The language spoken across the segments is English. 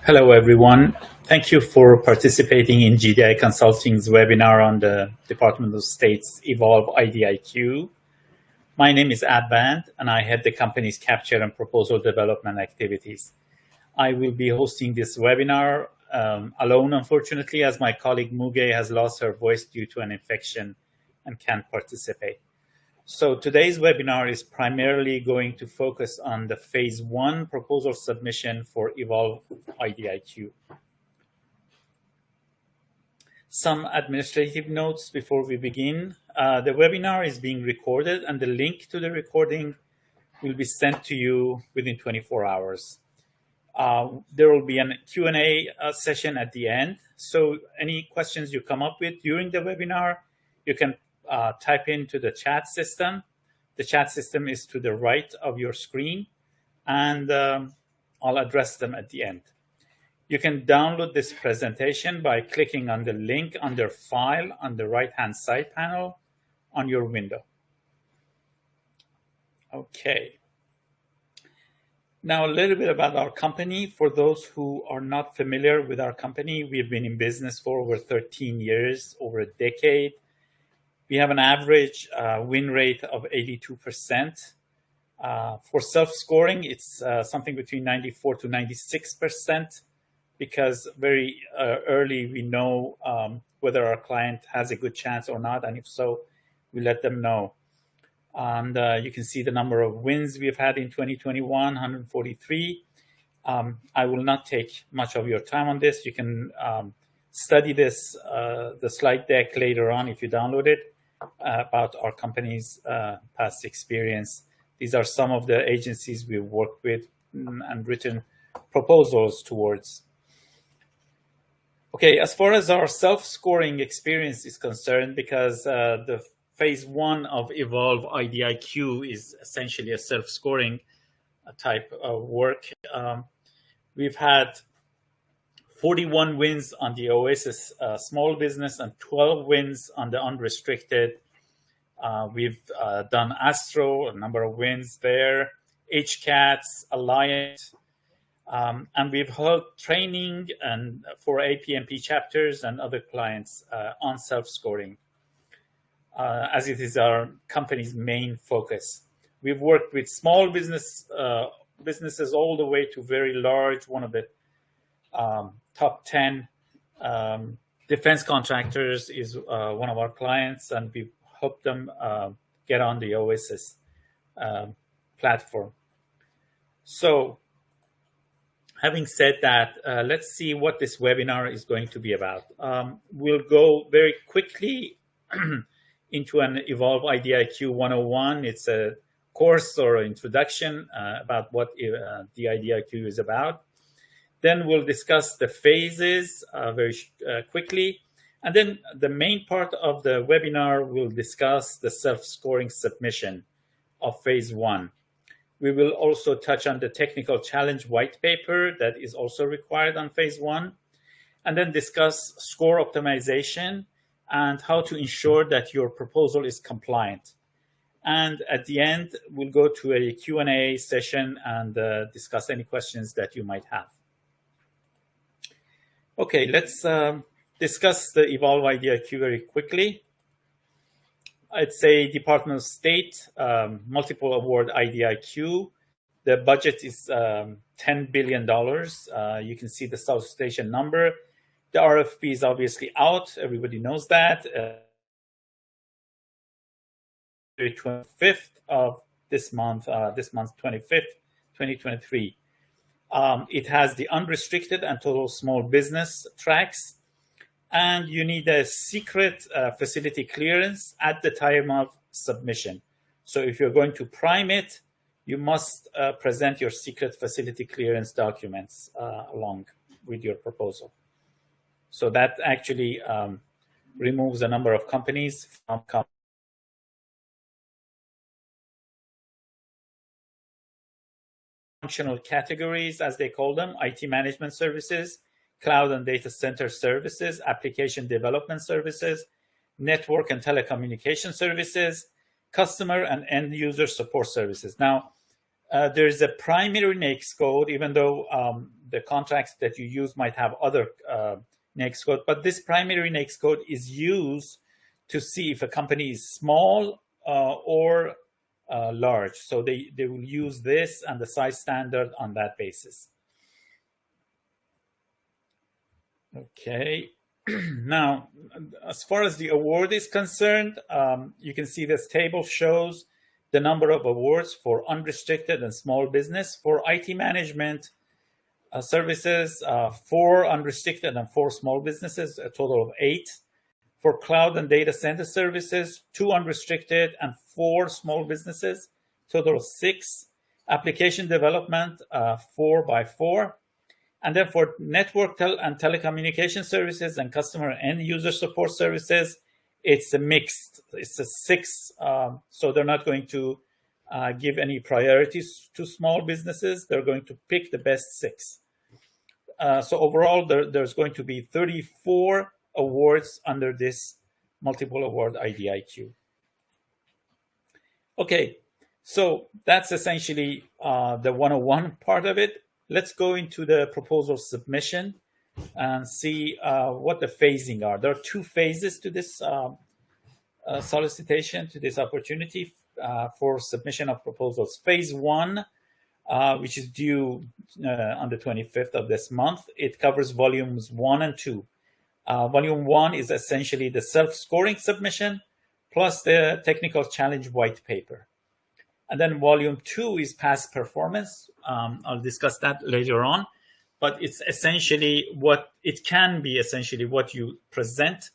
Hello, everyone. Thank you for participating in GDI Consulting's webinar on the Department of State's Evolve IDIQ. My name is Advant, and I head the company's capture and proposal development activities. I will be hosting this webinar alone, unfortunately, as my colleague Muge has lost her voice due to an infection and can't participate. So today's webinar is primarily going to focus on the Phase 1 proposal submission for Evolve IDIQ. Some administrative notes before we begin. The webinar is being recorded, and the link to the recording will be sent to you within 24 hours. There will be a Q&A session at the end. So any questions you come up with during the webinar, you can type into the chat system. The chat system is to the right of your screen, and I'll address them at the end. You can download this presentation by clicking on the link under File on the right-hand side panel on your window. Okay. Now, a little bit about our company. For those who are not familiar with our company, we've been in business for over 13 years, over a decade. We have an average win rate of 82%. For self-scoring, it's something between 94 to 96%, because very early we know whether our client has a good chance or not, and if so, we let them know. And you can see the number of wins we've had in 2021, 143. I will not take much of your time on this. You can study this, the slide deck later on if you download it, about our company's past experience. These are some of the agencies we've worked with and written proposals towards. Okay, as far as our self-scoring experience is concerned, because the Phase 1 of Evolve IDIQ is essentially a self-scoring type of work. We've had 41 wins on the Oasis small business and 12 wins on the unrestricted. We've done Astro, a number of wins there, HCATS, Alliance, and we've held training and for APMP chapters and other clients on self-scoring, as it is our company's main focus. We've worked with small businesses all the way to very large, one of the top 10 defense contractors is one of our clients, and we helped them get on the Oasis platform. So having said that, let's see what this webinar is going to be about. We'll go very quickly into an Evolve IDIQ 101. It's a course or introduction about what the IDIQ is about. Then we'll discuss the phases very quickly. And then the main part of the webinar will discuss the self-scoring submission of Phase 1. We will also touch on the technical challenge white paper that is also required on Phase 1, and then discuss score optimization and how to ensure that your proposal is compliant. And at the end, we'll go to a Q&A session and discuss any questions that you might have. Okay, let's discuss the Evolve IDIQ very quickly. It's a Department of State multiple award IDIQ. The budget is $10 billion. You can see the solicitation number. The RFP is obviously out. Everybody knows that. February 25th of this month 25th, 2023. It has the unrestricted and total small business tracks, and you need a secret facility clearance at the time of submission. So if you're going to prime it, you must present your secret facility clearance documents along with your proposal. So that actually removes a number of companies from functional categories, as they call them: IT management services, cloud and data center services, application development services, network and telecommunication services, customer and end user support services. Now, there's a primary NAICS code, even though the contracts that you use might have other NAICS code, but this primary NAICS code is used to see if a company is small or large. So they will use this and the size standard on that basis. Okay. Now, as far as the award is concerned, you can see this table shows the number of awards for unrestricted and small business. For IT management services, 4 unrestricted and 4 small businesses, a total of 8. For cloud and data center services, 2 unrestricted and 4 small businesses, total of 6. Application development, 4 by 4. And then for network and telecommunication services and customer and user support services, it's a mixed, it's a 6. So they're not going to give any priorities to small businesses. They're going to pick the best 6. So overall, there's going to be 34 awards under this multiple award IDIQ. Okay, so that's essentially the 101 part of it. Let's go into the proposal submission and see what the phasing are. There are 2 phases to this solicitation, to this opportunity for submission of proposals. Phase 1, which is due on the 25th of this month, it covers volumes 1 and 2. Volume 1 is essentially the self-scoring submission plus the technical challenge white paper. And then volume 2 is past performance. I'll discuss that later on, but it's essentially what it can be essentially what you present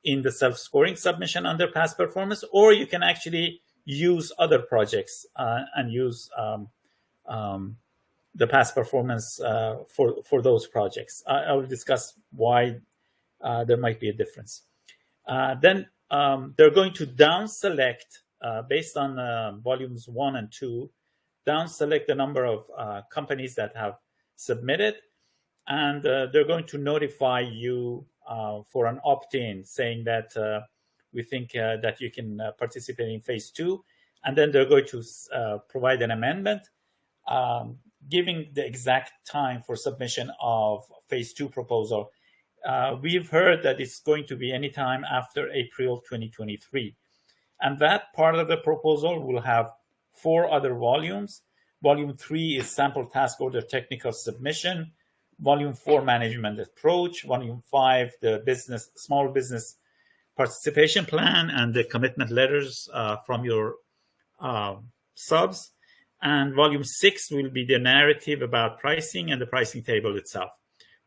in the self-scoring submission under past performance, or you can actually use other projects and use the past performance for those projects. I will discuss why there might be a difference. Then they're going to down select based on volumes 1 and 2, down select the number of companies that have submitted, and they're going to notify you for an opt-in, saying that we think that you can participate in phase 2, and then they're going to provide an amendment giving the exact time for submission of phase 2 proposal. We've heard that it's going to be anytime after April 2023. And that part of the proposal will have 4 other volumes. Volume 3 is sample task order technical submission. Volume 4, management approach. Volume 5, the small business participation plan and the commitment letters from your subs. And volume 6 will be the narrative about pricing and the pricing table itself.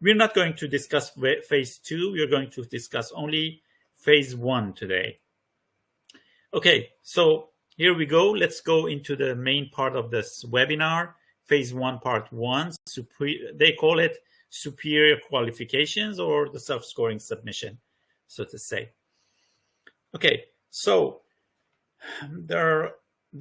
We're not going to discuss phase 2. We're going to discuss only phase 1 today. Okay, so here we go. Let's go into the main part of this webinar, phase 1, part 1. They call it superior qualifications or the self-scoring submission, so to say. Okay, so the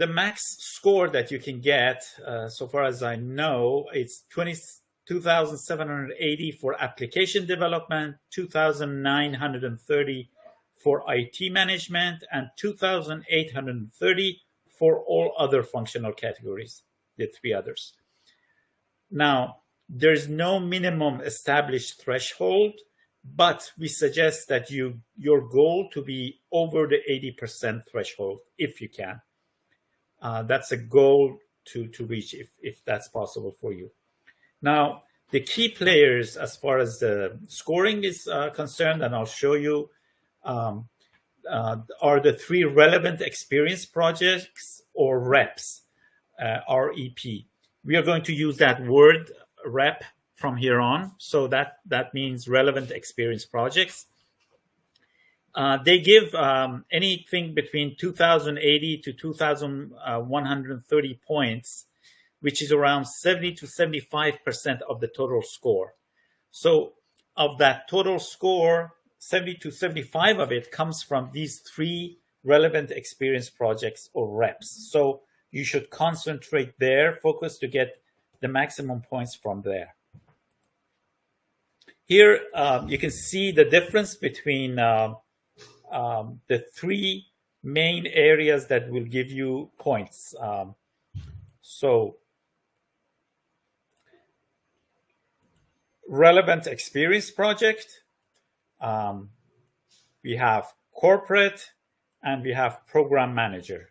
max score that you can get, so far as I know, it's 22,780 for application development, 2,930 for IT management, and 2,830 for all other functional categories, the 3 others. Now, there's no minimum established threshold, but we suggest that your goal to be over the 80% threshold, if you can. That's a goal to reach if that's possible for you. Now, the key players as far as the scoring is concerned, and I'll show you, are the 3 relevant experience projects or REPs, REP. We are going to use that word REP from here on, so that means relevant experience projects. They give anything between 2,080 to 2,130 points, which is around 70 to 75% of the total score. So of that total score, 70 to 75 of it comes from these 3 relevant experience projects or reps. So you should concentrate there, focus to get the maximum points from there. Here you can see the difference between the 3 main areas that will give you points. So relevant experience project, we have corporate, and we have program manager.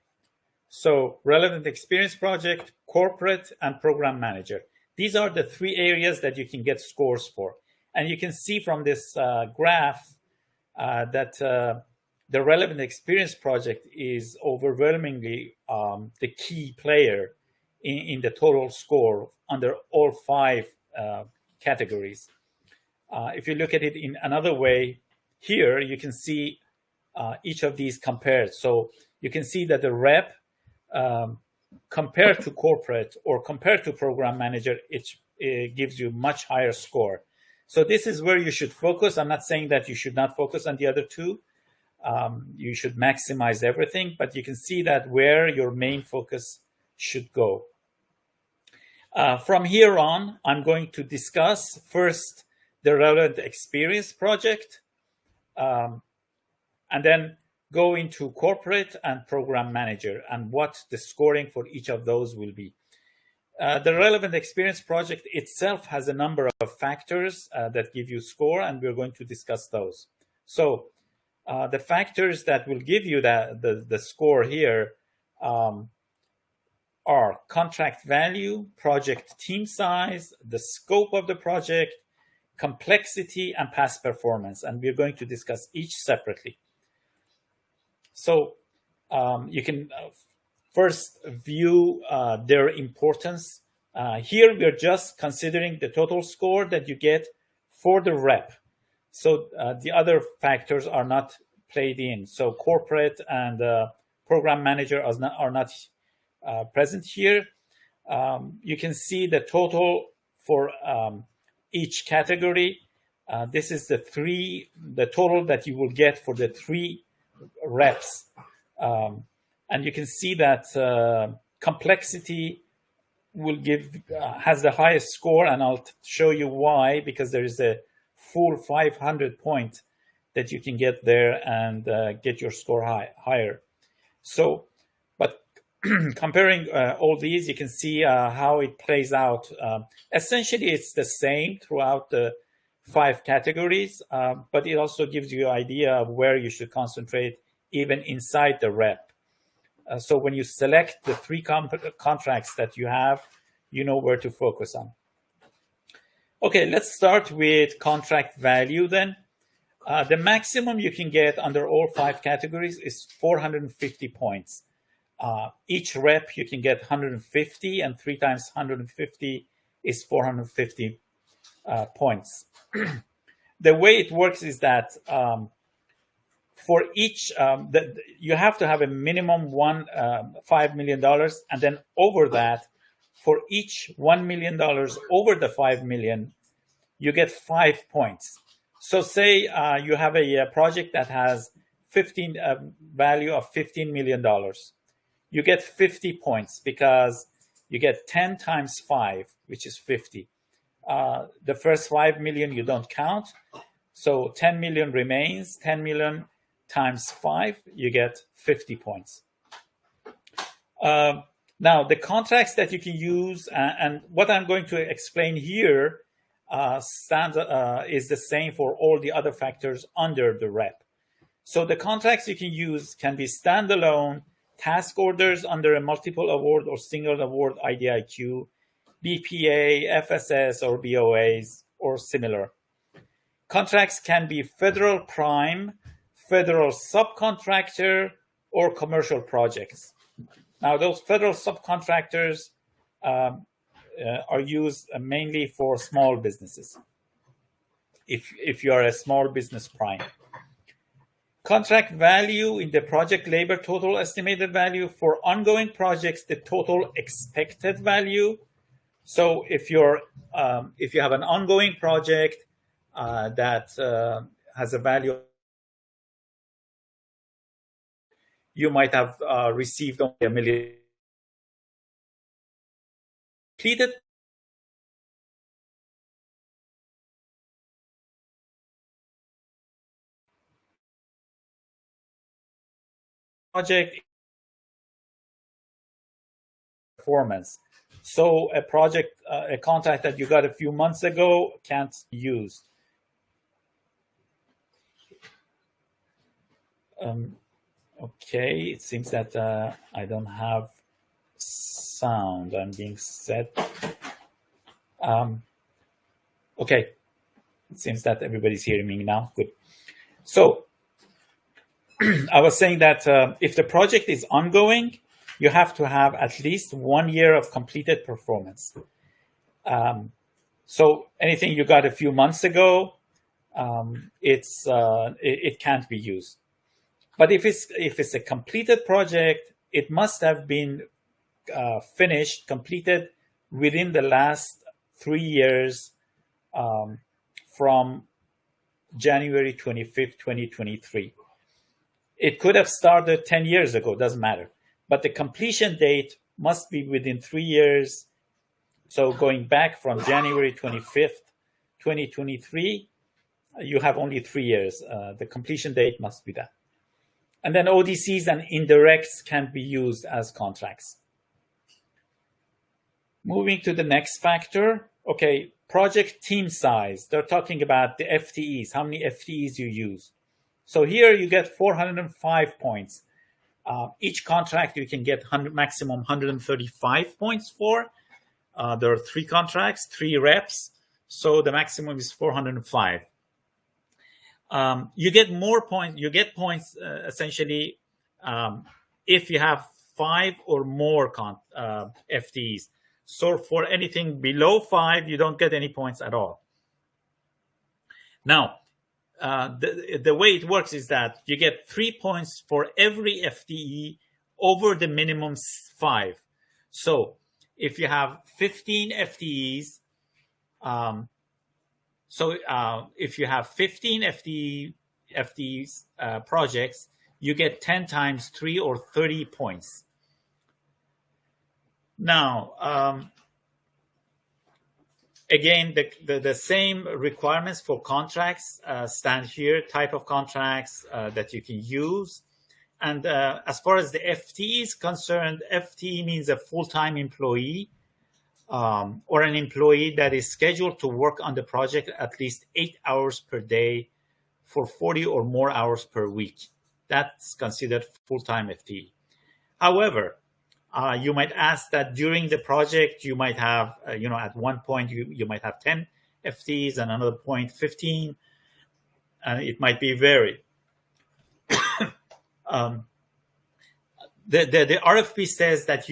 So relevant experience project, corporate, and program manager. These are the three areas that you can get scores for. And you can see from this graph that the relevant experience project is overwhelmingly the key player in the total score under all five categories. If you look at it in another way, here you can see each of these compared. So you can see that the rep compared to corporate or compared to program manager, it gives you much higher score. So this is where you should focus. I'm not saying that you should not focus on the other two. You should maximize everything, but you can see that where your main focus should go. From here on, I'm going to discuss first the relevant experience project, and then go into corporate and program manager and what the scoring for each of those will be. The relevant experience project itself has a number of factors that give you score, and we're going to discuss those. So the factors that will give you the score here are contract value, project team size, the scope of the project, complexity, and past performance. And we're going to discuss each separately. So you can first view their importance. Here we're just considering the total score that you get for the rep. So the other factors are not played in. So corporate and program manager are not present here. You can see the total for each category. This is the total that you will get for the three reps. And you can see that complexity will has the highest score, and I'll show you why, because there is a full 500 point that you can get there and get your score higher. So, but comparing all these, you can see how it plays out. Essentially, it's the same throughout the five categories, but it also gives you an idea of where you should concentrate even inside the rep. So when you select the three contracts that you have, you know where to focus on. Okay, let's start with contract value then. The maximum you can get under all five categories is 450 points. Each rep you can get 150, and 3 times 150 is 450 points. The way it works is that for each, you have to have a minimum $5 million, and then over that, for each $1 million over the 5 million, you get 5 points. So say you have a project that has value of $15 million. You get 50 points because you get 10 times 5, which is 50. The first 5 million you don't count. So 10 million remains. 10 million times 5, you get 50 points. Now, the contracts that you can use, and what I'm going to explain here is the same for all the other factors under the rep. So the contracts you can use can be standalone, task orders under a multiple award or single award IDIQ, BPA, FSS, or BOAs, or similar. Contracts can be federal prime, federal subcontractor, or commercial projects. Now, those federal subcontractors are used mainly for small businesses, if you are a small business prime. Contract value in the project labor total estimated value for ongoing projects, the total expected value. So if you have an ongoing project that has a value, you might have received only $1 million. Completed project performance. So a project, a contract that you got a few months ago can't be used. Okay, it seems that I don't have sound. I'm being set. Okay, it seems that everybody's hearing me now. Good. So I was saying that if the project is ongoing, you have to have at least 1 year of completed performance. So anything you got a few months ago, it can't be used. But if it's a completed project, it must have been finished, completed within the last 3 years from January 25th, 2023. It could have started 10 years ago, doesn't matter. But the completion date must be within 3 years. So going back from January 25th, 2023, you have only 3 years. The completion date must be that. And then ODCs and indirects can be used as contracts. Moving to the next factor. Okay, project team size. They're talking about the FTEs, how many FTEs you use. So here you get 405 points. Each contract you can get maximum 135 points for. There are 3 contracts, 3 reps. So the maximum is 405. You get more points. You get points essentially if you have 5 or more FTEs. So for anything below 5, you don't get any points at all. Now, the way it works is that you get 3 points for every FTE over the minimum 5. So if you have 15 FTEs, if you have 15 FTEs projects, you get 10 times 3 or 30 points. Now, again, the same requirements for contracts stand here, type of contracts that you can use. And as far as the FTE is concerned, FTE means a full-time employee or an employee that is scheduled to work on the project at least 8 hours per day for 40 or more hours per week. That's considered full-time FTE. However, you might ask that during the project, you might have, at one point, you might have 10 FTEs and another point 15, and it might be varied. The RFP says that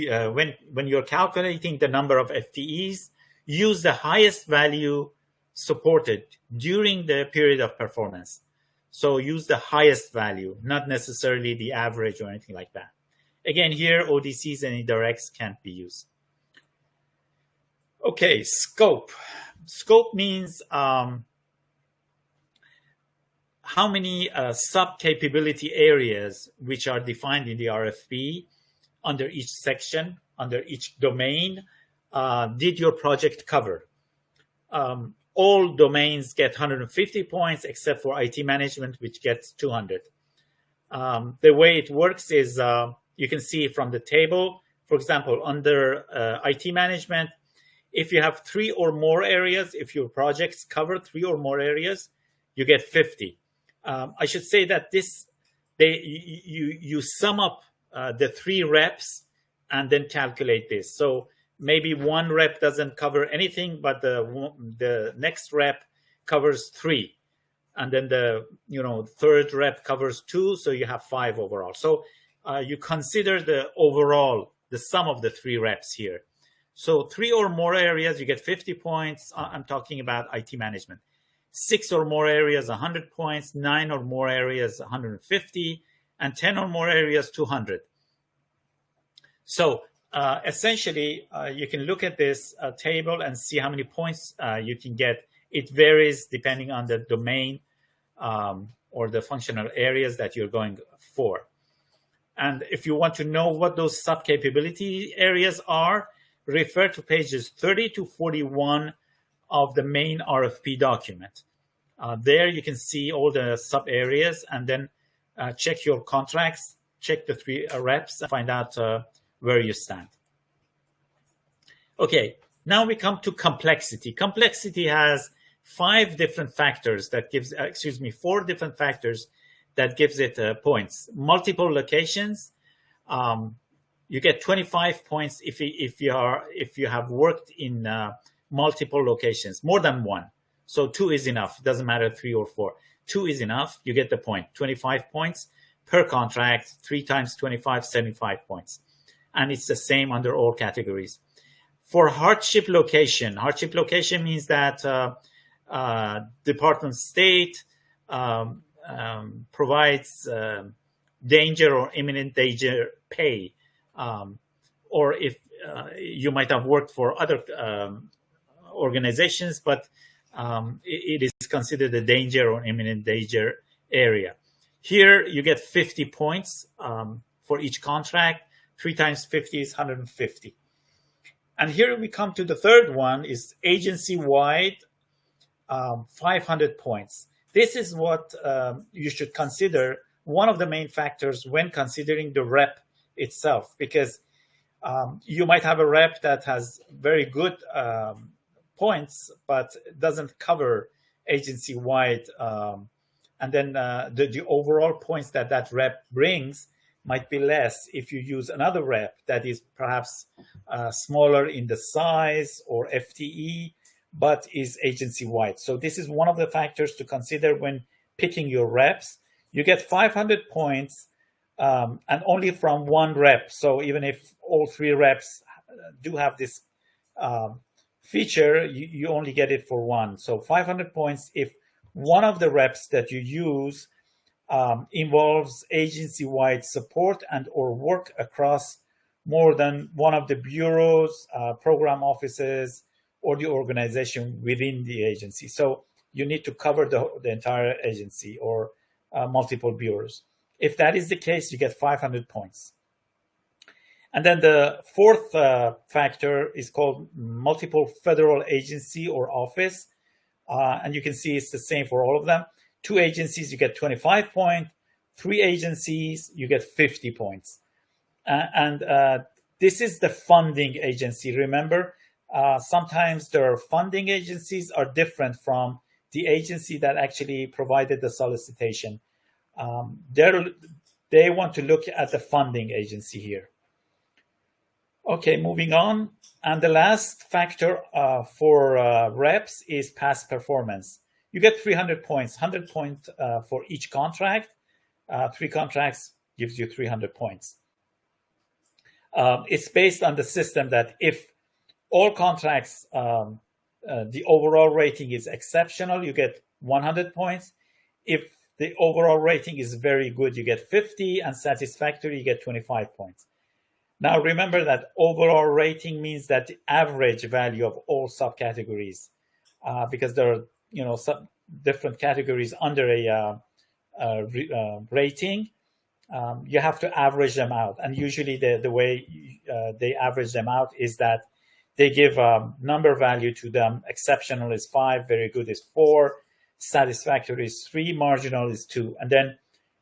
when you're calculating the number of FTEs, use the highest value supported during the period of performance. So use the highest value, not necessarily the average or anything like that. Again, here, ODCs and indirects can't be used. Okay, scope. Scope means how many sub-capability areas which are defined in the RFP under each section, under each domain, did your project cover? All domains get 150 points except for IT management, which gets 200. The way it works is you can see from the table, for example, under IT management, if you have 3 or more areas, if your projects cover 3 or more areas, you get 50. I should say that you sum up the 3 reps and then calculate this. So maybe 1 rep doesn't cover anything, but the next rep covers 3, and then the third rep covers 2, so you have 5 overall. So you consider the overall, the sum of the 3 reps here. So 3 or more areas, you get 50 points. I'm talking about IT management. 6 or more areas, 100 points. 9 or more areas, 150. And 10 or more areas, 200. So essentially, you can look at this table and see how many points you can get. It varies depending on the domain or the functional areas that you're going for. And if you want to know what those sub-capability areas are, refer to pages 30 to 41 of the main RFP document. There you can see all the sub-areas, and then check your contracts check the 3 reps and find out where you stand. Okay, now we come to complexity. Complexity has 5 different factors that gives, 4 different factors that gives it points. Multiple locations, you get 25 points if you have worked in multiple locations, more than one. So 2 is enough. It doesn't matter 3 or 4. 2 is enough. You get the point. 25 points per contract. 3 times 25, 75 points. And it's the same under all categories. For hardship location means that Department of State provides danger or imminent danger pay, or if you might have worked for other organizations, but it is considered a danger or imminent danger area. Here you get 50 points for each contract. 3 times 50 is 150. And here we come to the third one, is agency-wide 500 points. This is what you should consider one of the main factors when considering the rep itself, because you might have a rep that has very good points, but doesn't cover agency-wide. And then the overall points that rep brings might be less if you use another rep that is perhaps smaller in the size or FTE, but is agency-wide. So this is one of the factors to consider when picking your reps. You get 500 points and only from one rep. So even if all 3 reps do have this feature, you only get it for one. So 500 points if one of the reps that you use involves agency-wide support and or work across more than one of the bureaus, program offices, or the organization within the agency. So you need to cover the entire agency or multiple bureaus. If that is the case, you get 500 points. And then the fourth factor is called multiple federal agency or office. And you can see it's the same for all of them. 2 agencies, you get 25 points. 3 agencies, you get 50 points. And this is the funding agency. Remember, sometimes their funding agencies are different from the agency that actually provided the solicitation. They want to look at the funding agency here. Okay, moving on. And the last factor for reps is past performance. You get 300 points, 100 points for each contract. 3 contracts gives you 300 points. It's based on the system that if all contracts, the overall rating is exceptional, you get 100 points. If the overall rating is very good, you get 50, and satisfactory, you get 25 points. Now, remember that overall rating means that the average value of all subcategories, because there are some different categories under a rating, you have to average them out. And usually the way they average them out is that they give a number value to them. Exceptional is 5, very good is 4, satisfactory is 3, marginal is 2. And then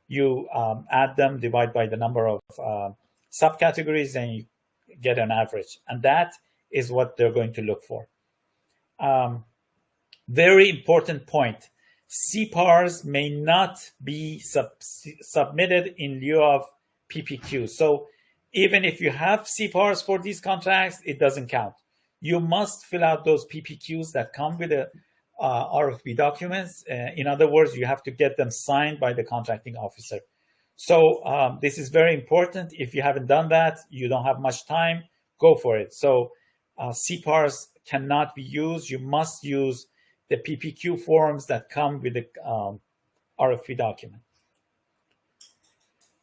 you add them, divide by the number of subcategories, and you get an average. And that is what they're going to look for. Very important point. CPARs may not be submitted in lieu of PPQ. So even if you have CPARs for these contracts, it doesn't count. You must fill out those PPQs that come with the RFP documents. In other words, you have to get them signed by the contracting officer. So this is very important. If you haven't done that, you don't have much time, go for it. So CPARs cannot be used. You must use the PPQ forms that come with the RFP document.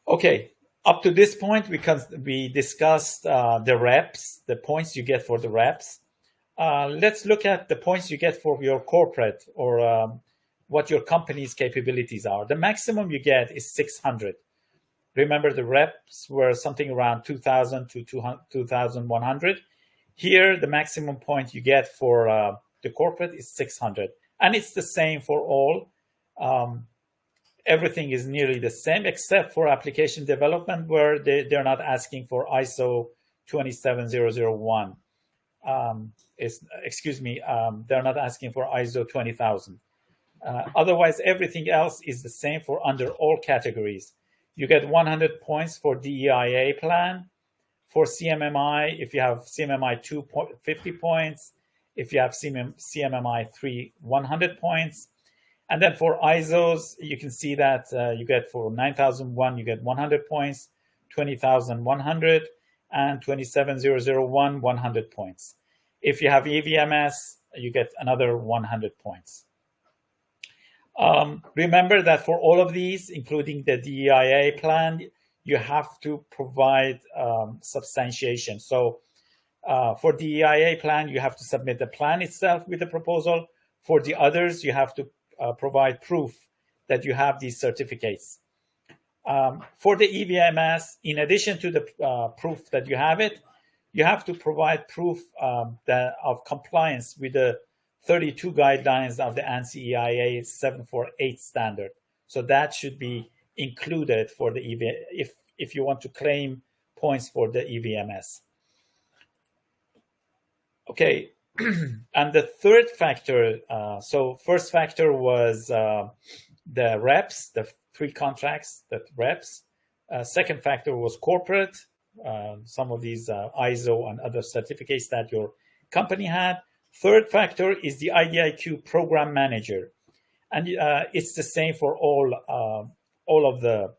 Okay, up to this point, we discussed the reps, the points you get for the reps. Let's look at the points you get for your corporate or what your company's capabilities are. The maximum you get is 600. Remember, the reps were something around 2,000 to 2,100. Here, the maximum point you get for the corporate is 600. And it's the same for all. everything is nearly the same except for application development, where they're not asking for ISO 27001. They're not asking for ISO 20000. Otherwise, everything else is the same for under all categories. You get 100 points for DEIA plan. For CMMI, if you have CMMI 2, 50 points. If you have CMMI 3, 100 points. And then for ISOs, you can see that you get for 9001, you get 100 points, 20,000, 100, and 27001, 100 points. If you have EVMS, you get another 100 points. Remember that for all of these, including the DEIA plan, you have to provide substantiation. So for the DEIA plan, you have to submit the plan itself with the proposal. For the others, you have to provide proof that you have these certificates. For the EVMS, in addition to the proof that you have it, you have to provide proof of compliance with the 32 guidelines of the ANSI EIA 748 standard. So that should be included for the if you want to claim points for the EVMS. Okay, and the third factor, so first factor was the reps, the 3 contracts, the reps. Second factor was corporate, some of these ISO and other certificates that your company had. Third factor is the IDIQ program manager. And it's the same for all of the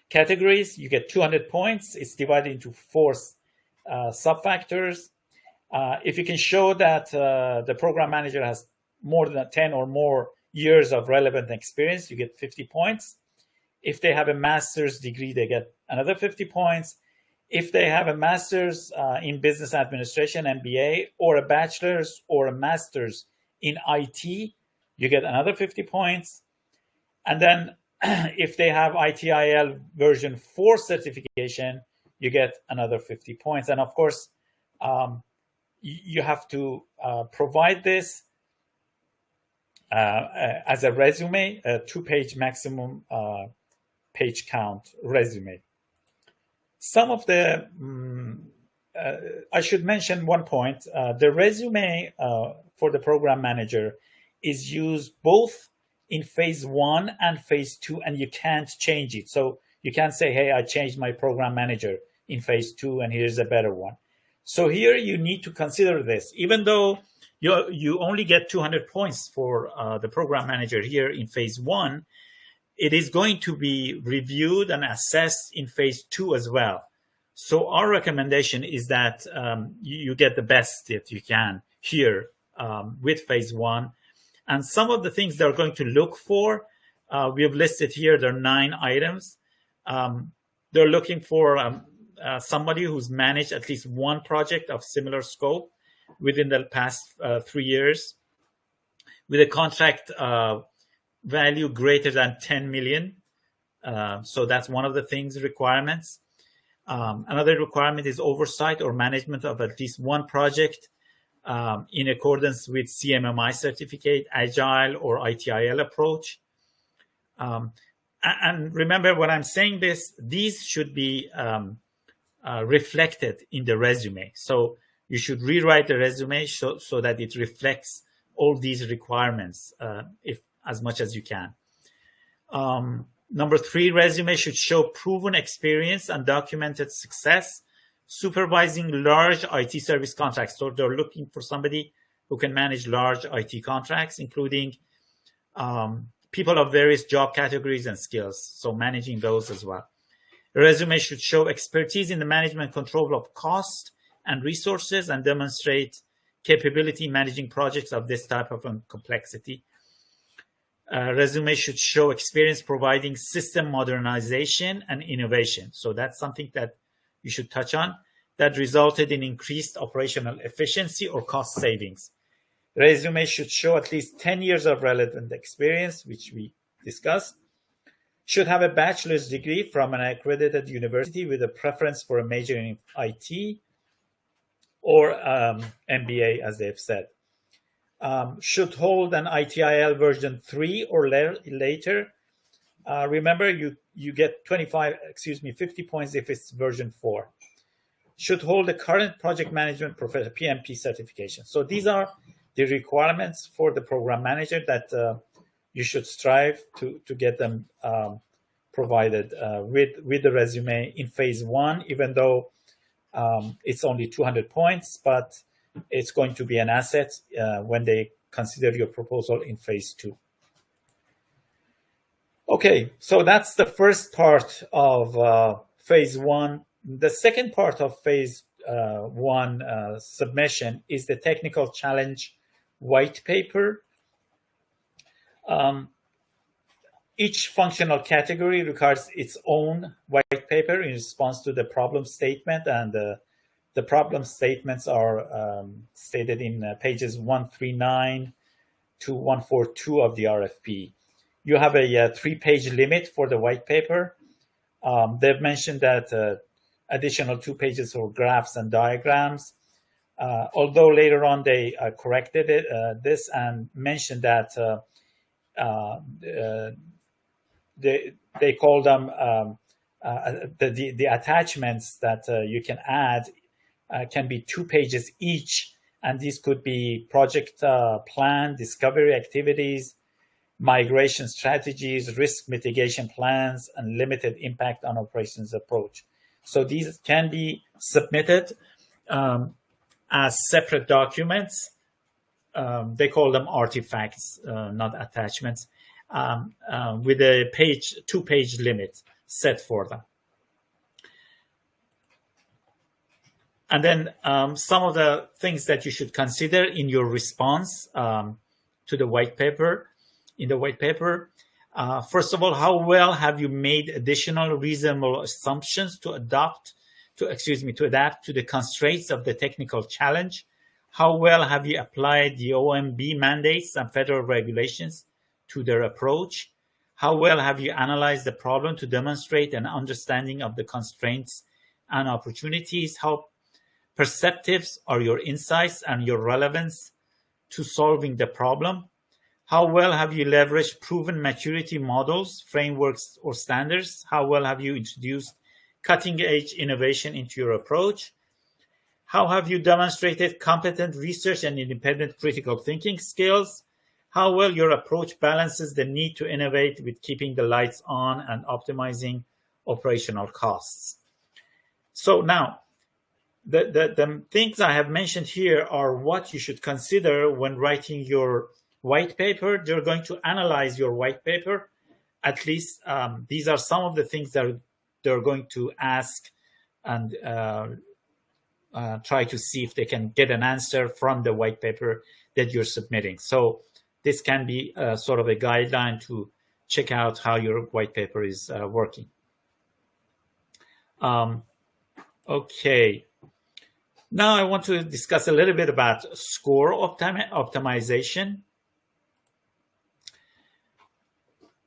categories. You get 200 points. It's divided into 4 sub-factors. If you can show that the program manager has more than 10 or more years of relevant experience, you get 50 points. If they have a master's degree, they get another 50 points. If they have a master's in business administration, MBA, or a bachelor's or a master's in IT, you get another 50 points. And then if they have ITIL version 4 certification, you get another 50 points. And of course, you have to provide this as a resume, a 2-page maximum page count resume. Some of the, I should mention one point, the resume for the program manager is used both in phase 1 and phase 2, and you can't change it. So you can't say, hey, I changed my program manager in phase 2 and here's a better one. So here you need to consider this. Even though you only get 200 points for the program manager here in phase 1, it is going to be reviewed and assessed in phase 2 as well. So our recommendation is that you get the best that you can here with phase 1. And some of the things they're going to look for, we have listed here, there are 9 items. They're looking for somebody who's managed at least one project of similar scope within the past 3 years with a contract value greater than 10 million. So that's one of the things, requirements. Another requirement is oversight or management of at least one project in accordance with CMMI certificate, Agile or ITIL approach. And remember, when I'm saying this, these should be reflected in the resume. So you should rewrite the resume so that it reflects all these requirements as much as you can. Number 3, resume should show proven experience and documented success supervising large IT service contracts. So they're looking for somebody who can manage large IT contracts, including people of various job categories and skills. So managing those as well. The resume should show expertise in the management control of cost and resources and demonstrate capability managing projects of this type of complexity. Resume should show experience providing system modernization and innovation. So that's something that you should touch on that resulted in increased operational efficiency or cost savings. Resume should show at least 10 years of relevant experience, which we discussed. Should have a bachelor's degree from an accredited university with a preference for a major in IT or MBA, as they've said. Should hold an ITIL version 3 or later. remember, you get 50 points if it's version 4. Should hold the current project management professional PMP certification. So these are the requirements for the program manager that you should strive to get them provided with the resume in phase 1, even though it's only 200 points, but it's going to be an asset when they consider your proposal in phase 2. Okay, so that's the first part of phase 1. The second part of phase 1 submission is the technical challenge white paper. Each functional category requires its own white paper in response to the problem statement, and the problem statements are stated in pages 139 to 142 of the RFP. You have a 3-page limit for the white paper. They've mentioned that additional 2 pages for graphs and diagrams, although later on they corrected this and mentioned that they call them the attachments that you can add can be 2 pages each, and these could be project plan, discovery activities, migration strategies, risk mitigation plans, and limited impact on operations approach. So these can be submitted as separate documents. They call them artifacts, not attachments, with a 2-page limit set for them. And then some of the things that you should consider in your response to the white paper. In the white paper, first of all, how well have you made additional reasonable assumptions to adapt to the constraints of the technical challenge? How well have you applied the OMB mandates and federal regulations to their approach? How well have you analyzed the problem to demonstrate an understanding of the constraints and opportunities? How perceptive are your insights and your relevance to solving the problem? How well have you leveraged proven maturity models, frameworks, or standards? How well have you introduced cutting-edge innovation into your approach? How have you demonstrated competent research and independent critical thinking skills? How well your approach balances the need to innovate with keeping the lights on and optimizing operational costs? So now, the things I have mentioned here are what you should consider when writing your white paper. They're going to analyze your white paper. At least these are some of the things that they're going to ask and try to see if they can get an answer from the white paper that you're submitting. So this can be sort of a guideline to check out how your white paper is working. Okay. Now I want to discuss a little bit about score optimization.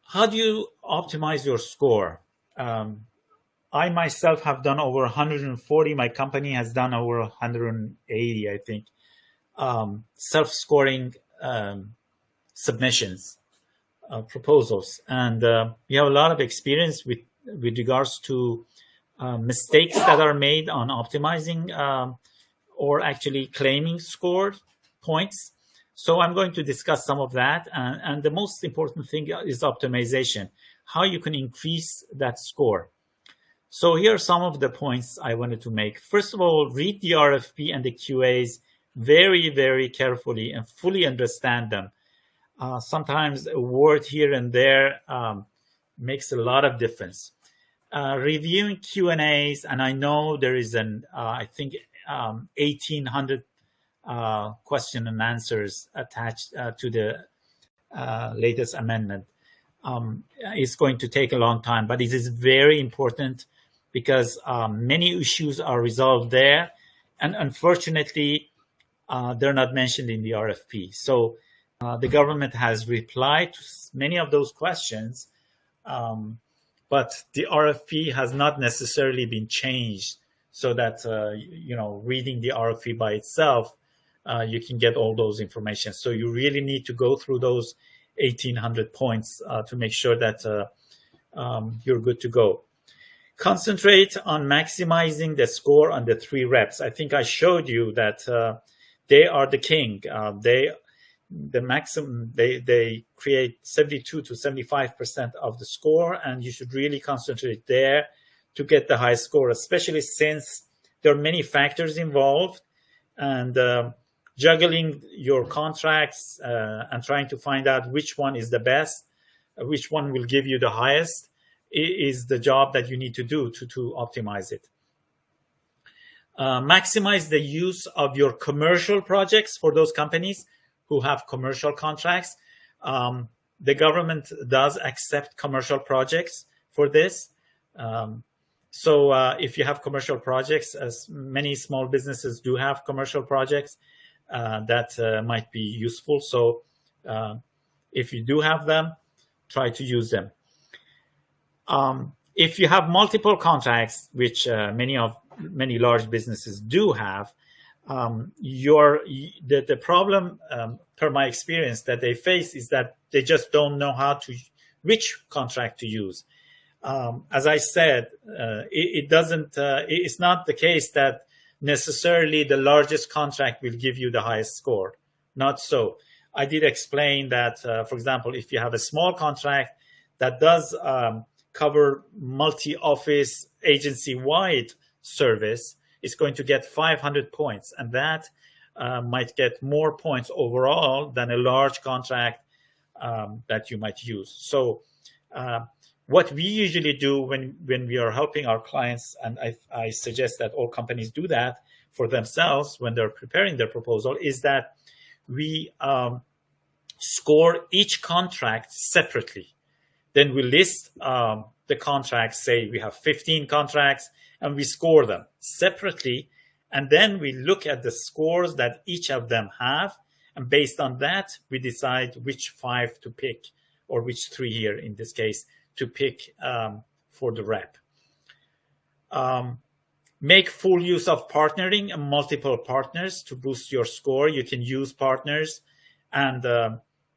How do you optimize your score? I myself have done over 140. My company has done over 180, I think, self-scoring submissions, proposals. And we have a lot of experience with regards to mistakes that are made on optimizing or actually claiming scored points. So I'm going to discuss some of that. And the most important thing is optimization, how you can increase that score. So here are some of the points I wanted to make. First of all, read the RFP and the QAs very, very carefully and fully understand them. Sometimes a word here and there makes a lot of difference. Reviewing Q&As, and I know there is I think 1,800 question and answers attached to the latest amendment. It's going to take a long time, but it is very important because many issues are resolved there, and unfortunately, they're not mentioned in the RFP. So the government has replied to many of those questions, but the RFP has not necessarily been changed so that, reading the RFP by itself, you can get all those information. So you really need to go through those 1,800 points to make sure that you're good to go. Concentrate on maximizing the score on the 3 reps. I think I showed you that they are the king. The maximum, they create 72 to 75% of the score, and you should really concentrate there to get the high score, especially since there are many factors involved, and juggling your contracts and trying to find out which one is the best, which one will give you the highest, is the job that you need to do to optimize it. Maximize the use of your commercial projects for those companies who have commercial contracts. The government does accept commercial projects for this. So if you have commercial projects, as many small businesses do have commercial projects, that might be useful. So if you do have them, try to use them. If you have multiple contracts, which many large businesses do have, the problem, per my experience, that they face is that they just don't know which contract to use. As I said, it's not the case that necessarily the largest contract will give you the highest score. Not so. I did explain that, for example, if you have a small contract that does cover multi-office agency-wide service, it's going to get 500 points, and that might get more points overall than a large contract that you might use. So what we usually do when we are helping our clients, and I suggest that all companies do that for themselves when they're preparing their proposal, is that we score each contract separately. Then we list the contracts, say we have 15 contracts, and we score them separately. And then we look at the scores that each of them have. And based on that, we decide which 5 to pick, or which 3 here in this case, to pick for the rep. Make full use of partnering and multiple partners to boost your score. You can use partners and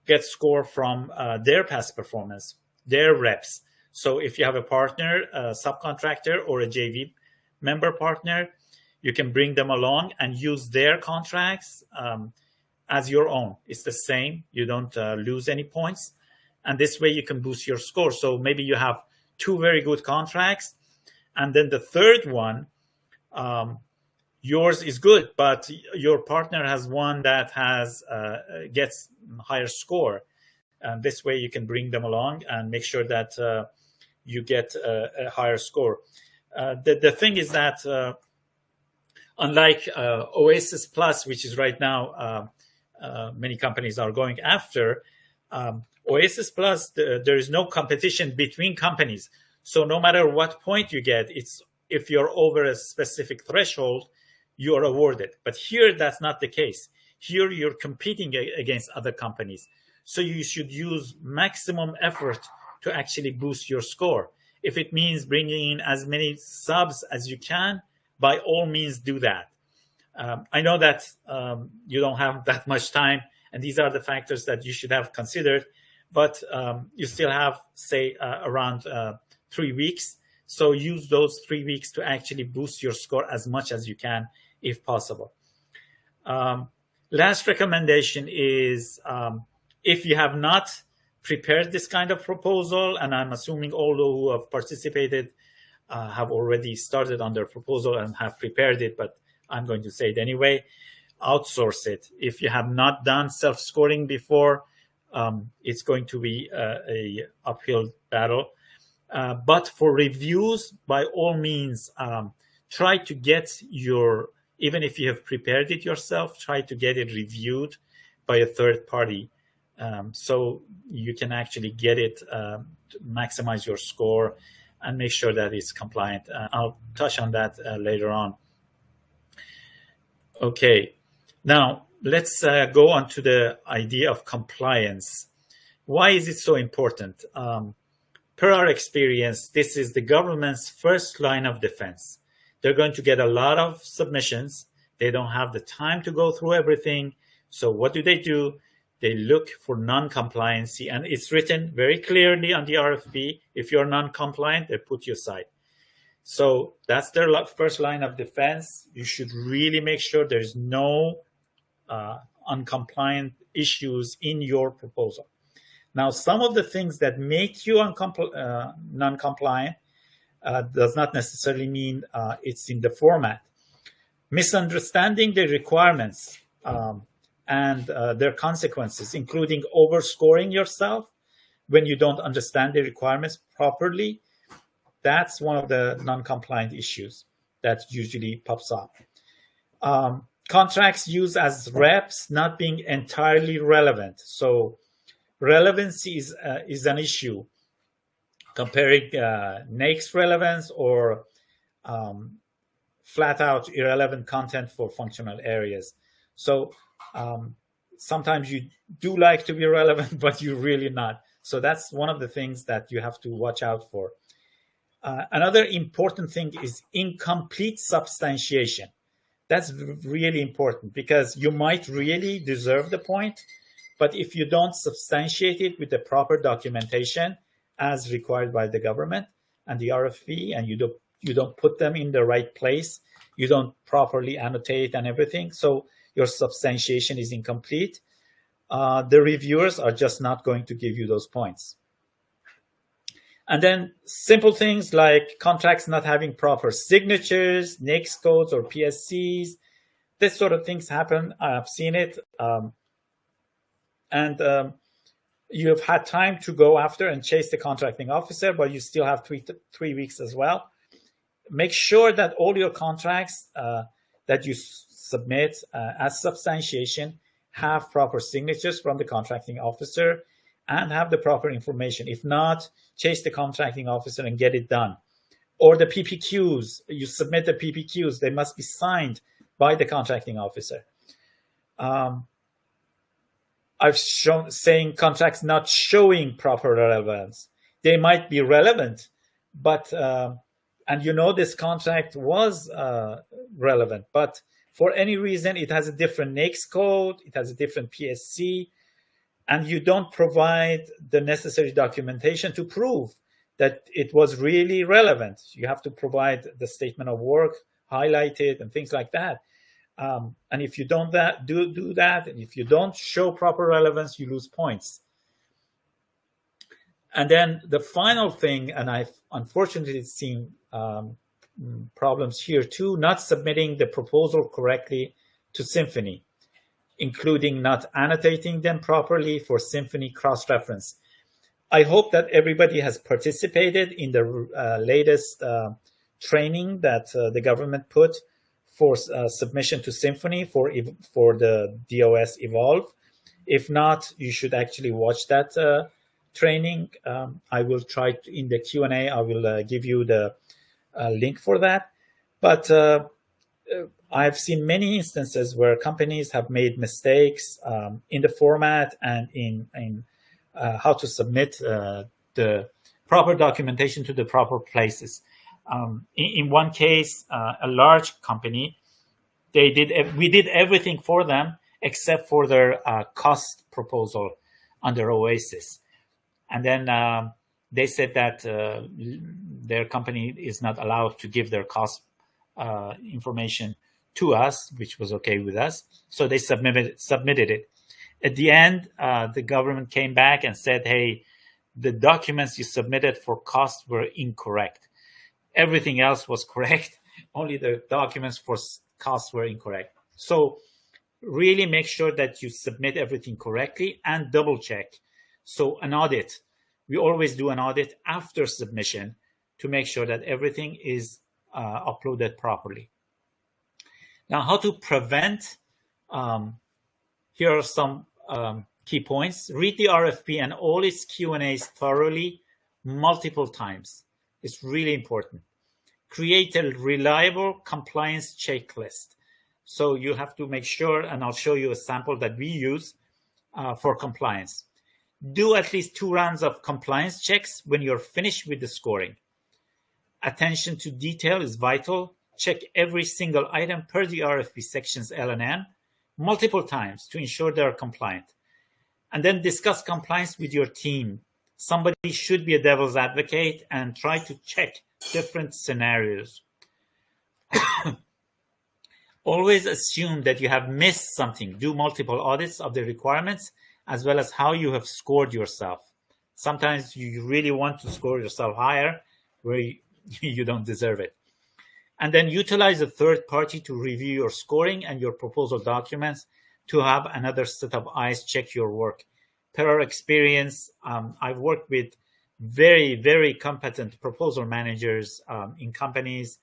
get score from their past performance, their reps. So if you have a partner, a subcontractor, or a JV member partner, you can bring them along and use their contracts as your own. It's the same. You don't lose any points. And this way you can boost your score. So maybe you have 2 very good contracts, and then the third one, yours is good, but your partner has one that gets higher score. And this way you can bring them along and make sure that you get a higher score. The thing is that unlike Oasis Plus, which is right now many companies are going after, Oasis Plus, there is no competition between companies. So no matter what point you get, if you're over a specific threshold, you're awarded. But here, that's not the case. Here, you're competing against other companies. So you should use maximum effort to actually boost your score. If it means bringing in as many subs as you can, by all means do that. I know that you don't have that much time, and these are the factors that you should have considered, but you still have, say, around 3 weeks. So use those 3 weeks to actually boost your score as much as you can, if possible. Last recommendation is if you have not prepared this kind of proposal, and I'm assuming all who have participated have already started on their proposal and have prepared it, but I'm going to say it anyway, outsource it. If you have not done self-scoring before, it's going to be a uphill battle. But for reviews, by all means, try to get even if you have prepared it yourself, try to get it reviewed by a third party. So you can actually get it to maximize your score and make sure that it's compliant. I'll touch on that later on. Okay, now let's go on to the idea of compliance. Why is it so important? Per our experience, this is the government's first line of defense. They're going to get a lot of submissions. They don't have the time to go through everything. So what do? they look for non-compliancy, and it's written very clearly on the RFP. If you're non-compliant, they put you aside. So that's their first line of defense. You should really make sure there's no uncompliant issues in your proposal. Now, some of the things that make you non-compliant does not necessarily mean it's in the format. Misunderstanding the requirements and their consequences, including overscoring yourself when you don't understand the requirements properly, that's one of the non-compliant issues that usually pops up. Contracts used as reps not being entirely relevant. So relevancy is an issue. Comparing NAICS relevance or flat out irrelevant content for functional areas. So sometimes you do like to be relevant, but you're really not. So that's one of the things that you have to watch out for. Another important thing is incomplete substantiation. That's really important because you might really deserve the point, but if you don't substantiate it with the proper documentation as required by the government and the RFP, and you don't put them in the right place, you don't properly annotate and everything, so your substantiation is incomplete, the reviewers are just not going to give you those points. And then simple things like contracts not having proper signatures, NAICS codes or PSCs, this sort of things happen. I've seen it. You have had time to go after and chase the contracting officer, but you still have three weeks as well. Make sure that all your contracts that you submit as substantiation have proper signatures from the contracting officer and have the proper information. If not, chase the contracting officer and get it done. Or the PPQs, you submit the PPQs, they must be signed by the contracting officer. I've shown saying contracts not showing proper relevance. They might be relevant, but, and you know this contract was relevant, but for any reason, it has a different NAICS code, it has a different PSC, and you don't provide the necessary documentation to prove that it was really relevant. You have to provide the statement of work, highlighted, and things like that. And if you don't do that, and if you don't show proper relevance, you lose points. And then the final thing, and I've unfortunately seen problems here too, not submitting the proposal correctly to Symphony, including not annotating them properly for Symphony cross-reference. I hope that everybody has participated in the latest training that the government put for submission to Symphony for the DOS Evolve. If not, you should actually watch that training. I will try to, in the Q&A, I will give you the link for that. But I've seen many instances where companies have made mistakes in the format and in how to submit the proper documentation to the proper places. In one case, a large company, we did everything for them except for their cost proposal under Oasis. And then they said that their company is not allowed to give their cost information to us, which was okay with us. So they submitted it. At the end, the government came back and said, hey, the documents you submitted for cost were incorrect. Everything else was correct. Only the documents for costs were incorrect. So really make sure that you submit everything correctly and double check. So an audit, we always do an audit after submission to make sure that everything is uploaded properly. Now, how to prevent, here are some key points. Read the RFP and all its Q&As thoroughly, multiple times. It's really important. Create a reliable compliance checklist. So you have to make sure, and I'll show you a sample that we use for compliance. Do at least 2 rounds of compliance checks when you're finished with the scoring. Attention to detail is vital. Check every single item per the RFP sections L and M multiple times to ensure they're compliant. And then discuss compliance with your team. Somebody should be a devil's advocate and try to check different scenarios. Always assume that you have missed something. Do multiple audits of the requirements as well as how you have scored yourself. Sometimes you really want to score yourself higher where you don't deserve it. And then utilize a third party to review your scoring and your proposal documents to have another set of eyes check your work. Per our experience, I've worked with very, very competent proposal managers in companies,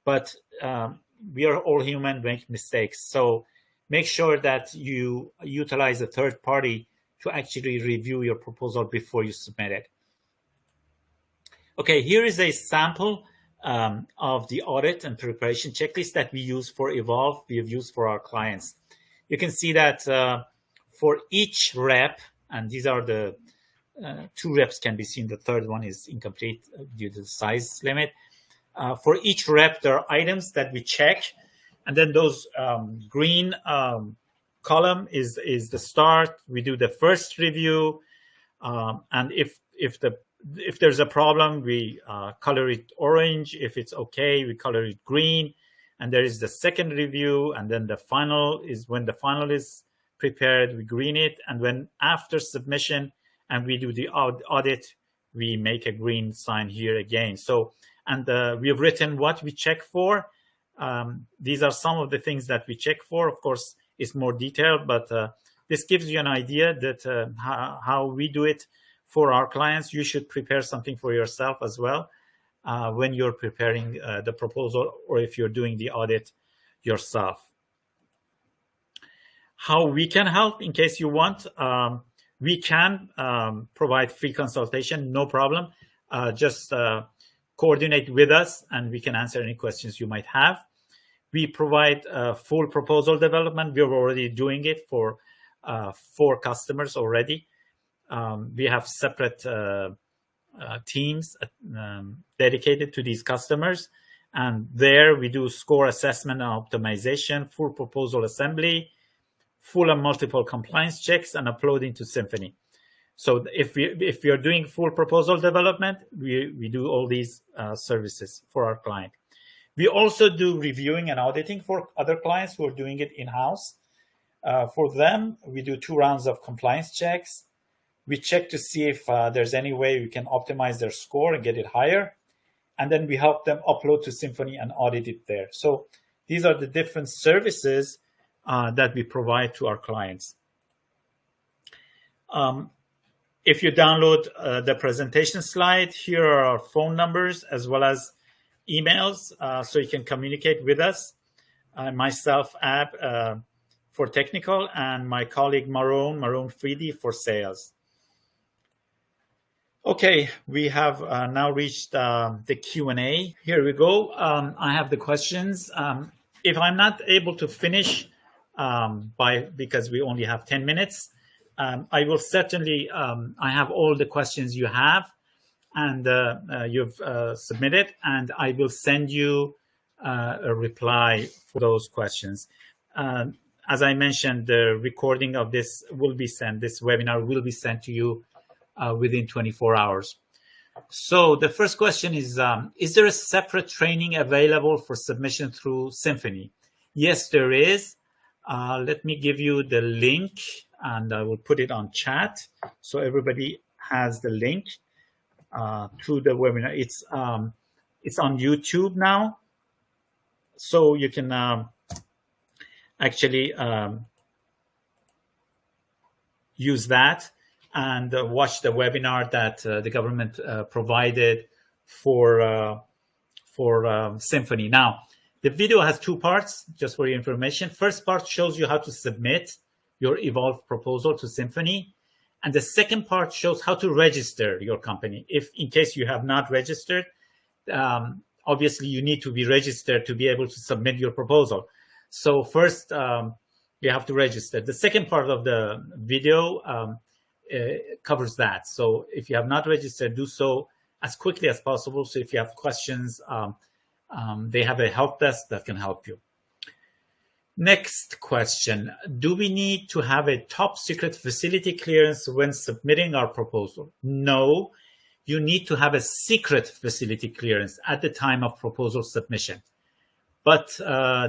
but we are all human, make mistakes. So make sure that you utilize a third party to actually review your proposal before you submit it. Okay, here is a sample of the audit and preparation checklist that we use for Evolve, we have used for our clients. You can see that for each rep, and these are the 2 reps can be seen, the third one is incomplete due to the size limit. For each rep, there are items that we check, and then those green column is the start. We do the first review, and if there's a problem, we color it orange. If it's okay, we color it green. And there is the second review, and then the final is when the final is prepared, we green it. And when after submission and we do the audit, we make a green sign here again. So, and we have written what we check for. These are some of the things that we check for. Of course, it's more detailed, but this gives you an idea that how we do it for our clients. You should prepare something for yourself as well when you're preparing the proposal, or if you're doing the audit yourself. How we can help in case you want. We can provide free consultation, no problem. Just coordinate with us and we can answer any questions you might have. We provide full proposal development. We're already doing it for 4 customers already. We have separate teams dedicated to these customers. And there we do score assessment and optimization, full proposal assembly, full and multiple compliance checks, and uploading to Symphony. So if we are doing full proposal development, we do all these services for our client. We also do reviewing and auditing for other clients who are doing it in-house. For them, we do 2 rounds of compliance checks. We check to see if there's any way we can optimize their score and get it higher. And then we help them upload to Symphony and audit it there. So these are the different services that we provide to our clients. If you download the presentation slide, here are our phone numbers as well as emails, so you can communicate with us. Myself, Ab, for technical, and my colleague Maroon Friedi for sales. Okay, we have now reached the Q&A. Here we go. I have the questions. If I'm not able to finish because we only have 10 minutes, I will certainly, I have all the questions you have and you've submitted, and I will send you a reply for those questions. As I mentioned, the recording of this will be sent, this webinar will be sent to you within 24 hours. So the first question is there a separate training available for submission through Symphony? Yes, there is. Let me give you the link, and I will put it on chat so everybody has the link to the webinar. It's on YouTube now, so you can actually use that and watch the webinar that the government provided for Symphony. Now, the video has 2 parts, just for your information. First part shows you how to submit your Evolve proposal to Symphony. And the second part shows how to register your company. If in case you have not registered, obviously you need to be registered to be able to submit your proposal. So first, you have to register. The second part of the video covers that. So if you have not registered, do so as quickly as possible. So if you have questions, they have a help desk that can help you. Next question. Do we need to have a top secret facility clearance when submitting our proposal? No, you need to have a secret facility clearance at the time of proposal submission. But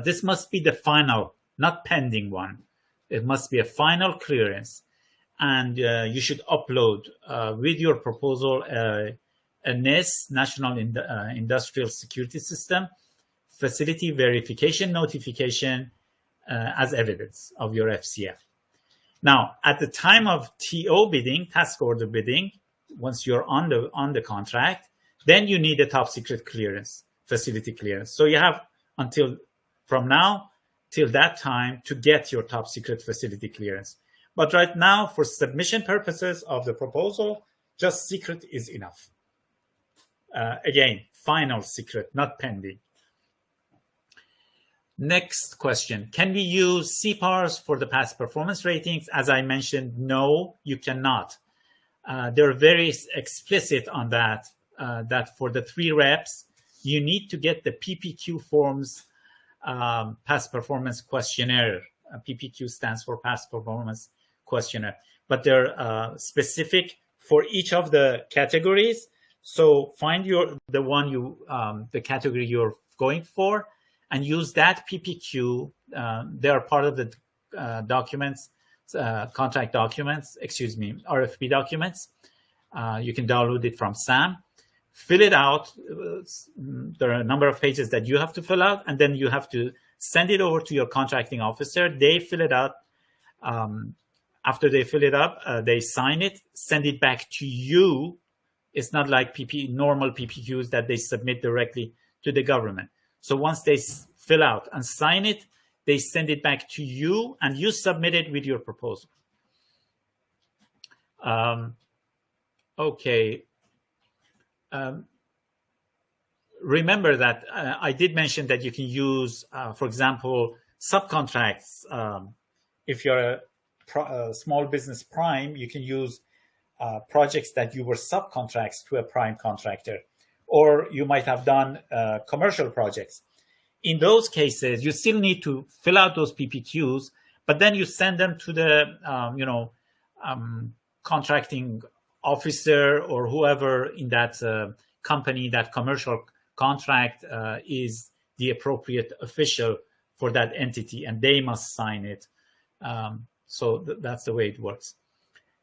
this must be the final, not pending one. It must be a final clearance. And you should upload with your proposal a NIST, National Industrial Security System, facility verification notification as evidence of your FCF. Now, at the time of TO bidding, task order bidding, once you're on the contract, then you need a top secret clearance, facility clearance. So you have until from now till that time to get your top secret facility clearance. But right now, for submission purposes of the proposal, just secret is enough. Again, final secret, not pending. Next question. Can we use CPARs for the past performance ratings? As I mentioned, no, you cannot. They're very explicit on that, that for the 3 reps, you need to get the PPQ forms past performance questionnaire. PPQ stands for past performance questionnaire, but they're specific for each of the categories. So find the one the category you're going for, and use that PPQ. They are part of the documents, contract documents, RFP documents. You can download it from SAM. Fill it out. There are a number of pages that you have to fill out, and then you have to send it over to your contracting officer. They fill it out. After they fill it up, they sign it, send it back to you. It's not like normal PPQs that they submit directly to the government. So once they fill out and sign it, they send it back to you, and you submit it with your proposal. Okay. Remember that I did mention that you can use, for example, subcontracts. If you're a small business prime, you can use projects that you were subcontracts to a prime contractor, or you might have done commercial projects. In those cases, you still need to fill out those PPQs, but then you send them to the contracting officer or whoever in that company, that commercial contract is the appropriate official for that entity, and they must sign it. So that's the way it works.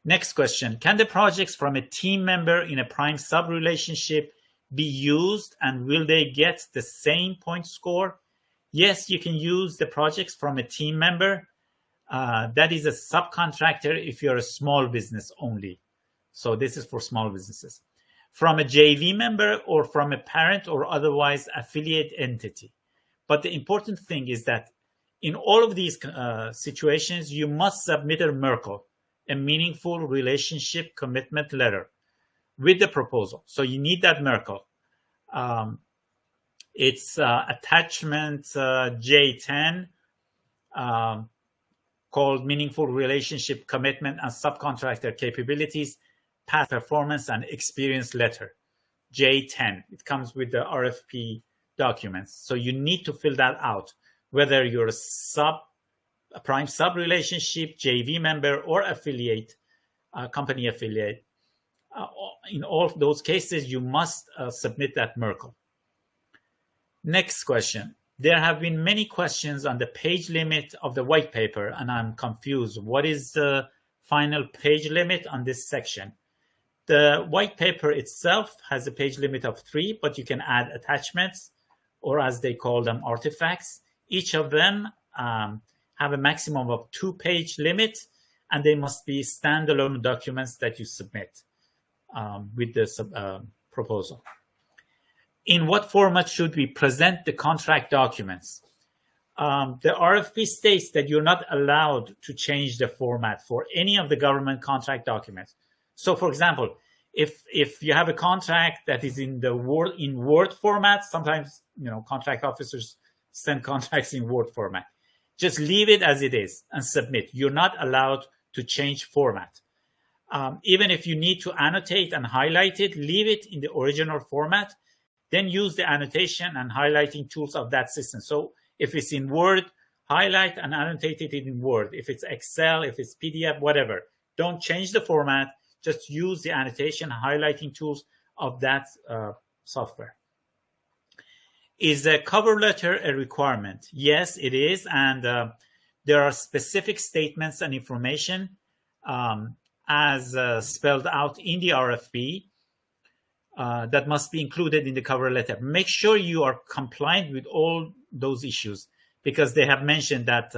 Next question. Can the projects from a team member in a prime sub relationship be used, and will they get the same point score? Yes, you can use the projects from a team member. That is a subcontractor if you're a small business only. So this is for small businesses. From a JV member or from a parent or otherwise affiliate entity. But the important thing is that in all of these situations, you must submit a MERCL, a meaningful relationship commitment letter, with the proposal. So you need that MERCL. It's attachment J10, called Meaningful Relationship Commitment and Subcontractor Capabilities, Past Performance and Experience Letter, J10. It comes with the RFP documents. So you need to fill that out, whether you're a prime sub relationship, JV member, or affiliate, company affiliate. In all of those cases, you must submit that MERCL. Next question. There have been many questions on the page limit of the white paper, and I'm confused. What is the final page limit on this section? The white paper itself has a page limit of 3, but you can add attachments, or as they call them, artifacts. Each of them have a maximum of 2-page limit, and they must be standalone documents that you submit with the proposal. In what format should we present the contract documents? The RFP states that you're not allowed to change the format for any of the government contract documents. So, for example, if you have a contract that is in Word format, sometimes contract officers send contracts in Word format. Just leave it as it is and submit. You're not allowed to change format. Even if you need to annotate and highlight it, leave it in the original format. Then use the annotation and highlighting tools of that system. So if it's in Word, highlight and annotate it in Word. If it's Excel, if it's PDF, whatever. Don't change the format. Just use the annotation highlighting tools of that software. Is a cover letter a requirement? Yes, it is. And there are specific statements and information as spelled out in the RFP that must be included in the cover letter. Make sure you are compliant with all those issues, because they have mentioned that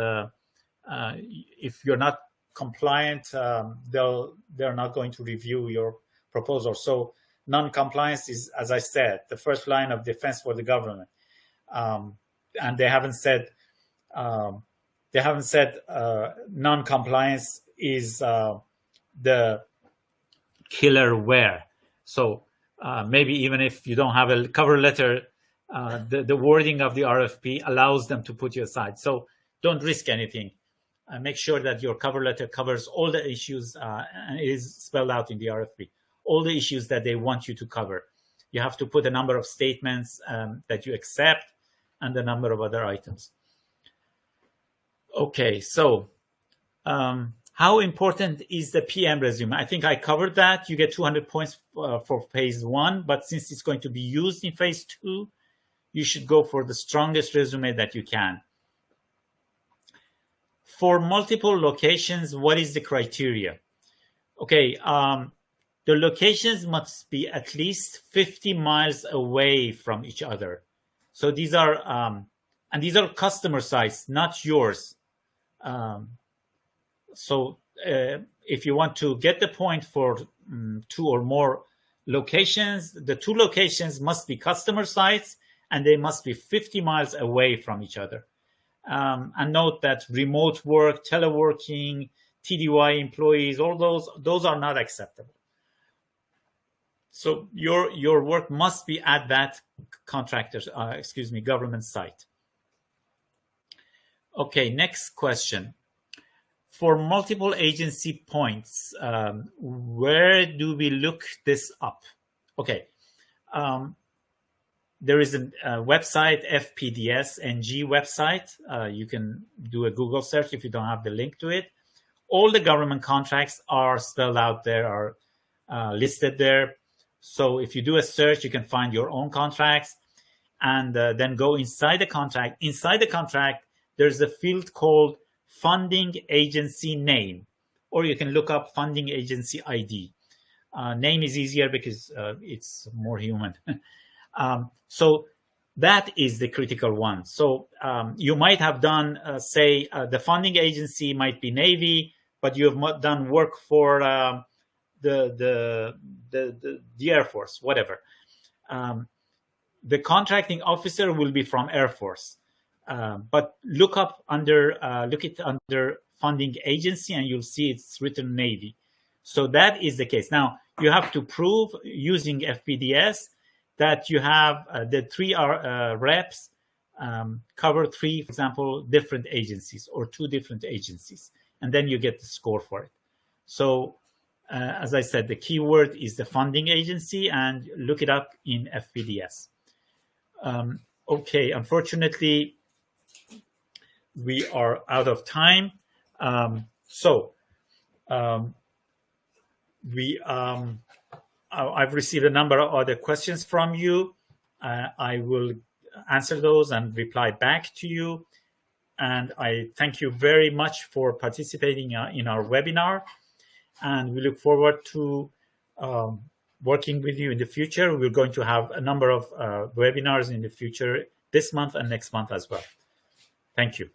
if you're not compliant, they're not going to review your proposal. So non-compliance is, as I said, the first line of defense for the government. And they haven't said non-compliance is the killer where. So maybe even if you don't have a cover letter, the wording of the RFP allows them to put you aside. So don't risk anything. Make sure that your cover letter covers all the issues and is spelled out in the RFP, all the issues that they want you to cover. You have to put a number of statements that you accept and a number of other items. Okay, so how important is the PM resume? I think I covered that. You get 200 points for phase 1, but since it's going to be used in phase 2, you should go for the strongest resume that you can. For multiple locations, what is the criteria? Okay, the locations must be at least 50 miles away from each other. So these are, and these are customer sites, not yours. So if you want to get the point for 2 or more locations, the 2 locations must be customer sites and they must be 50 miles away from each other. And note that remote work, teleworking, TDY employees, all those are not acceptable. So your work must be at that contractor's, government site. Okay, next question. For multiple agency points, where do we look this up? Okay, there is a website, FPDS NG website. You can do a Google search if you don't have the link to it. All the government contracts are spelled out there, are listed there. So if you do a search, you can find your own contracts and then go inside the contract. Inside the contract, there's a field called Funding Agency Name, or you can look up Funding Agency ID. Name is easier because it's more human. So that is the critical one. So you might have done, say, the funding agency might be Navy, but you have done work for the Air Force, whatever. The contracting officer will be from Air Force, but look it under funding agency, and you'll see it's written Navy. So that is the case. Now you have to prove using FPDS that you have the 3 reps cover 3, for example, different agencies or 2 different agencies, and then you get the score for it. So as I said, the keyword is the funding agency, and look it up in FPDS. Okay, unfortunately, we are out of time. I've received a number of other questions from you. I will answer those and reply back to you. And I thank you very much for participating in our webinar. And we look forward to working with you in the future. We're going to have a number of webinars in the future this month and next month as well. Thank you.